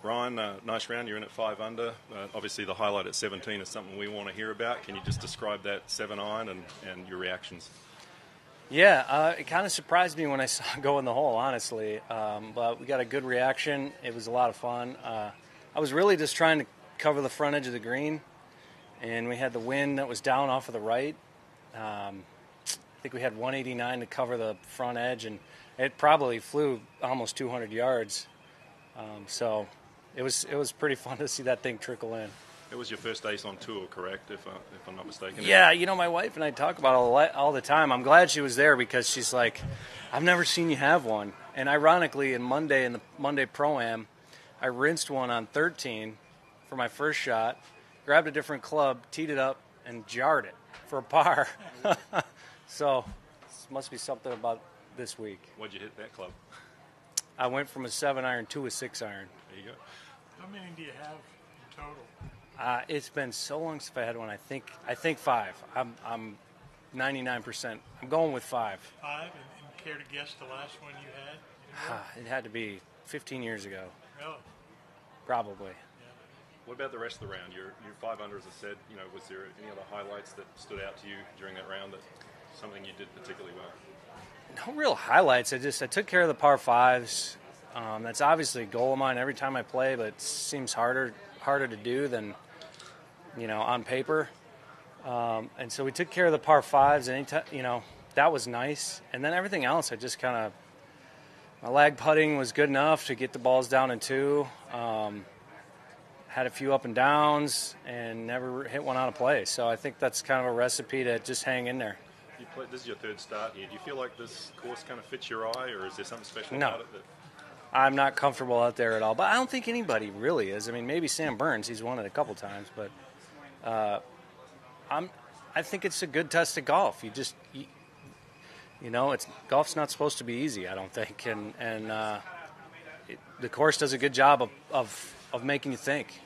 Ryan, nice round. You're in at 5 under. Obviously, the highlight at 17 is something we want to hear about. Can you just describe that 7-iron and your reactions? Yeah, it kind of surprised me when I saw it go in the hole, honestly. But we got a good reaction. It was a lot of fun. I was really just trying to cover the front edge of the green, and we had the wind that was down off of the right. I think we had 189 to cover the front edge, and it probably flew almost 200 yards. So it was pretty fun to see that thing trickle in. It was your first ace on tour, correct, if I'm not mistaken? Yeah, you know, my wife and I talk about it all the time. I'm glad she was there because she's like, I've never seen you have one. And ironically, in the Monday Pro-Am, I rinsed one on 13 for my first shot, grabbed a different club, teed it up, and jarred it for a par. So this must be something about this week. What'd you hit that club? I went from a 7-iron to a 6-iron. There you go. How many do you have in total? It's been so long since I had one. I think 5. I'm 99%. I'm going with 5. 5, and care to guess the last one you had? It had to be 15 years ago. Really? Probably. Yeah. What about the rest of the round? You're 5 under, as I said. You know, was there any other highlights that stood out to you during that round? That something you did particularly well? No real highlights. I took care of the par 5s. That's obviously a goal of mine every time I play, but it seems harder to do than, you know, on paper. And so we took care of the par 5s, and you know, that was nice. And then everything else, I just kind of, my lag putting was good enough to get the balls down in 2. Had a few up and downs and never hit one out of play. So I think that's kind of a recipe to just hang in there. This is your third start here. Do you feel like this course kind of fits your eye, or is there something special No. about it? I'm not comfortable out there at all, but I don't think anybody really is. I mean, maybe Sam Burns, he's won it a couple times, but I think it's a good test of golf. You know, golf's not supposed to be easy, I don't think, and the course does a good job of making you think.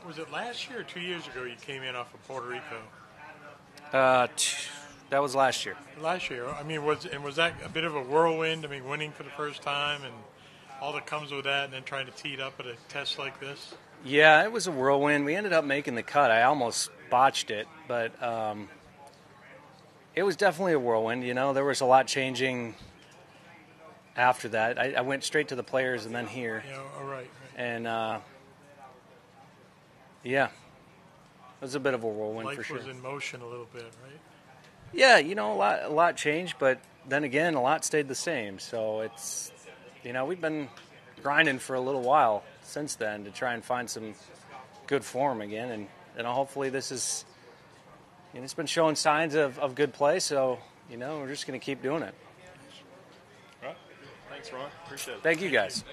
Was it last year or 2 years ago you came in off of Puerto Rico? That was last year. Last year. I mean, was that a bit of a whirlwind? I mean, winning for the first time and all that comes with that, and then trying to tee it up at a test like this? Yeah, it was a whirlwind. We ended up making the cut. I almost botched it, but it was definitely a whirlwind. You know, there was a lot changing after that. I went straight to the Players and then here. Yeah, all right. And, yeah, it was a bit of a whirlwind for sure. Life was in motion a little bit, right? Yeah, you know, a lot changed, but then again, a lot stayed the same. So it's, you know, we've been grinding for a little while since then to try and find some good form again. And hopefully this is, you know, it's been showing signs of good play. So, you know, we're just going to keep doing it. All right. Thanks, Ryan. Appreciate it. Thank you, guys.